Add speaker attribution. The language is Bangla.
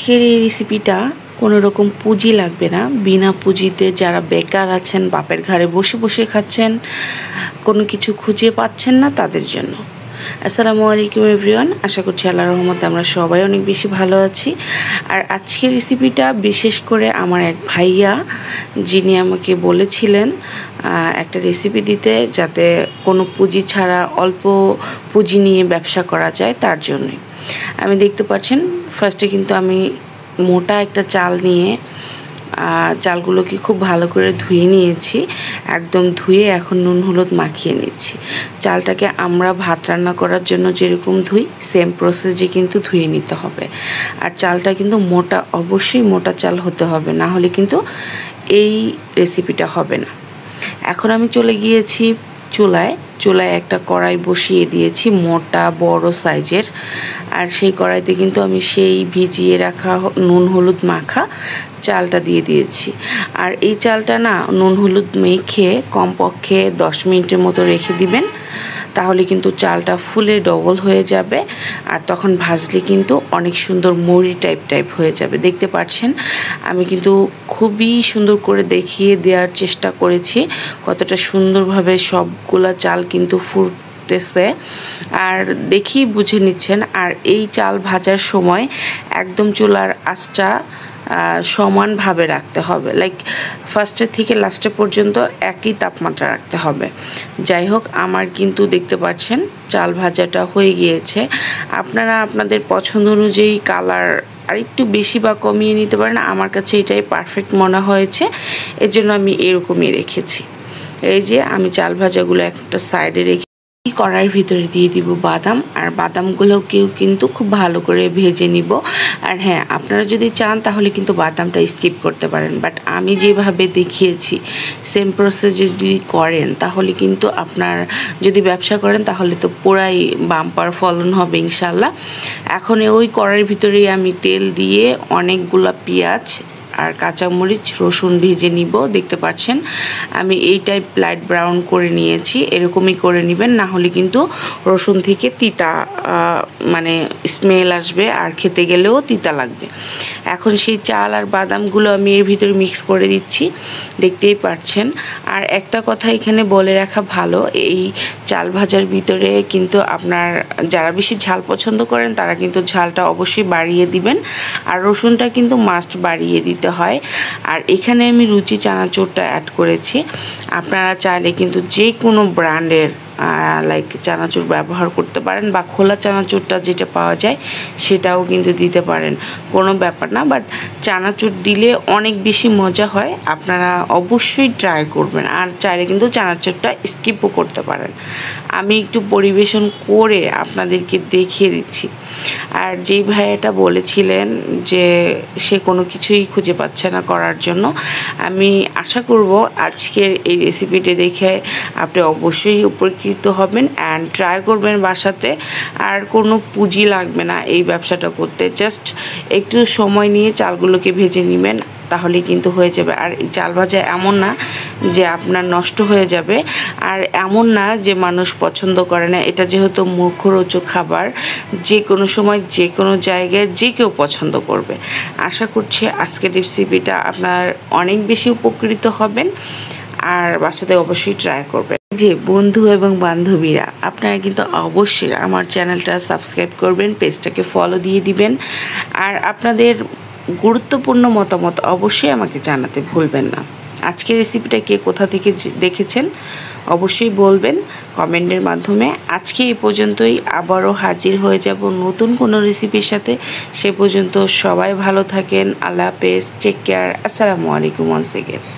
Speaker 1: আজকের এই রেসিপিটা কোনো রকম পুঁজি লাগবে না, বিনা পুঁজিতে যারা বেকার আছেন, বাপের ঘরে বসে বসে খাচ্ছেন, কোনো কিছু খুঁজে পাচ্ছেন না, তাদের জন্য। আসসালামু আলাইকুম এভরিওয়ান, আশা করছি আল্লাহর রহমতে আমরা সবাই অনেক বেশি ভালো আছি। আর আজকের রেসিপিটা বিশেষ করে আমার এক ভাইয়া, যিনি আমাকে বলেছিলেন একটা রেসিপি দিতে, যাতে কোনো পুঁজি ছাড়া অল্প পুঁজি নিয়ে ব্যবসা করা যায়, তার জন্যই। আমি দেখতে পাচ্ছেন, ফার্স্টে কিন্তু আমি মোটা একটা চাল নিয়ে চালগুলোকে খুব ভালো করে ধুয়ে নিয়েছি। একদম ধুয়ে এখন নুন হলুদ মাখিয়ে নিচ্ছি। চালটাকে আমরা ভাত রান্না করার জন্য যেরকম ধুই, সেম প্রসেসে কিন্তু ধুয়ে নিতে হবে। আর চালটা কিন্তু মোটা, অবশ্যই মোটা চাল হতে হবে, না হলে কিন্তু এই রেসিপিটা হবে না। এখন আমি চলে গিয়েছি চুলায় একটা কড়াই বসিয়ে দিয়েছি, মোটা বড় সাইজের। আর সেই কড়াইতে কিন্তু আমি সেই ভিজিয়ে রাখা নুন হলুদ মাখা চালটা দিয়ে দিয়েছি। আর এই চালটা না নুন হলুদ মেখে কমপক্ষে 10 মিনিটের মতো রেখে দিবেন, তাহলে কিন্তু চালটা ফুলে ডবল হয়ে যাবে। আর তখন ভাজলে কিন্তু অনেক সুন্দর মুড়ি টাইপ হয়ে যাবে। দেখতে পাচ্ছেন আমি কিন্তু খুবই সুন্দর করে দেখিয়ে দেওয়ার চেষ্টা করেছি কতটা সুন্দরভাবে সবগুলা চাল কিন্তু ফুটতেছে, আর দেখি বুঝে নিচ্ছেন। আর এই চাল ভাজার সময় একদম চুলার আঁচটা সমানভাবে রাখতে হবে, লাইক ফার্স্টের থেকে লাস্টে পর্যন্ত একই তাপমাত্রা রাখতে হবে। যাই হোক, আমার কিন্তু দেখতে পাচ্ছেন চাল ভাজাটা হয়ে গিয়েছে। আপনারা আপনাদের পছন্দ অনুযায়ী কালার আর একটু বেশি বা কমিয়ে নিতে পারেন। আমার কাছে এটাই পারফেক্ট মনে হয়েছে, এর জন্য আমি এরকমই রেখেছি। এই যে আমি চাল ভাজাগুলো একটা সাইডে রেখে কড়াইয়ের ভিতরে দিয়ে দিব বাদাম, আর বাদামগুলোকেও কিন্তু খুব ভালো করে ভেজে নিব। আর হ্যাঁ, আপনারা যদি চান তাহলে কিন্তু বাদামটা স্কিপ করতে পারেন, বাট আমি যেভাবে দেখিয়েছি সেম প্রসেস যদি করেন তাহলে কিন্তু আপনার যদি ব্যবসা করেন তাহলে তো পুরাই বাম্পার ফলন হবে ইনশাল্লাহ। এখন ওই কড়াইয়ের ভিতরেই আমি তেল দিয়ে অনেকগুলা পেঁয়াজ আর কাঁচামরিচ রসুন ভেজে নিব। দেখতে পাচ্ছেন আমি এই টাইপ লাইট ব্রাউন করে নিয়েছি, এরকমই করে নেবেন, না হলে কিন্তু রসুন থেকে তিতা মানে স্মেল আসবে, আর খেতে গেলেও তিতা লাগবে। এখন সেই চাল আর বাদামগুলো আমি এর ভিতরে মিক্স করে দিচ্ছি, দেখতেই পাচ্ছেন। আর একটা কথা এখানে বলে রাখা ভালো, এই চাল ভাজার ভিতরে কিন্তু আপনার যারা বেশি ঝাল পছন্দ করেন তারা কিন্তু ঝালটা অবশ্যই বাড়িয়ে দিবেন, আর রসুনটা কিন্তু মাস্ট বাড়িয়ে দিতে হয়। আর এখানে আমি রুচি চানাচুরটা অ্যাড করেছি। আপনারা চাইলে কিন্তু যে কোনো ব্র্যান্ডের লাইক চানাচুর ব্যবহার করতে পারেন, বা খোলা চানাচুরটা যেটা পাওয়া যায় সেটাও কিন্তু দিতে পারেন, কোনো ব্যাপার না। বাট চানাচুর দিলে অনেক বেশি মজা হয়, আপনারা অবশ্যই ট্রাই করবেন। আর চাইলে কিন্তু চানাচুরটা স্কিপও করতে পারেন। আমি একটু পরিবেশন করে আপনাদেরকে দেখিয়ে দিচ্ছি। আর যেই ভাইয়াটা বলেছিলেন যে সে কোনো কিছুই খুঁজে পাচ্ছে না করার জন্য, আমি আশা করব আজকের এই রেসিপিটি দেখে আপনি অবশ্যই উপকৃত হবেন অ্যান্ড ট্রাই করবেন বাসাতে। আর কোনো পুঁজি লাগবে না এই ব্যবসাটা করতে, জাস্ট একটু সময় নিয়ে চালগুলোকে ভেজে নেবেন, তাহলেই কিন্তু হয়ে যাবে। আর এই চাল ভাজা এমন না যে আপনার নষ্ট হয়ে যাবে, আর এমন না যে মানুষ পছন্দ করে না। এটা যেহেতু মুখরোচক খাবার, যে কোনো সময় যে কোনো জায়গায় যে কেউ পছন্দ করবে। আশা করছি আজকের রেসিপিটা আপনার অনেক বেশি উপকৃত হবেন, আর বাসাতে অবশ্যই ট্রাই করবেন। যে বন্ধু এবং বান্ধবীরা, আপনারা কিন্তু অবশ্যই আমার চ্যানেলটা সাবস্ক্রাইব করবেন, পেজটাকে ফলো দিয়ে দিবেন, আর আপনাদের গুরুত্বপূর্ণ মতামত অবশ্যই আমাকে জানাতে ভুলবেন না। আজকের রেসিপিটা কে কোথা থেকে দেখেছেন অবশ্যই বলবেন কমেন্টের মাধ্যমে। আজকে এই পর্যন্তই, আবারও হাজির হয়ে যাব নতুন কোনো রেসিপির সাথে। সে পর্যন্ত সবাই ভালো থাকেন, আল্লাহ হাফেজ, টেক কেয়ার, আসসালামু আলাইকুম ওয়ান্স এগেইন।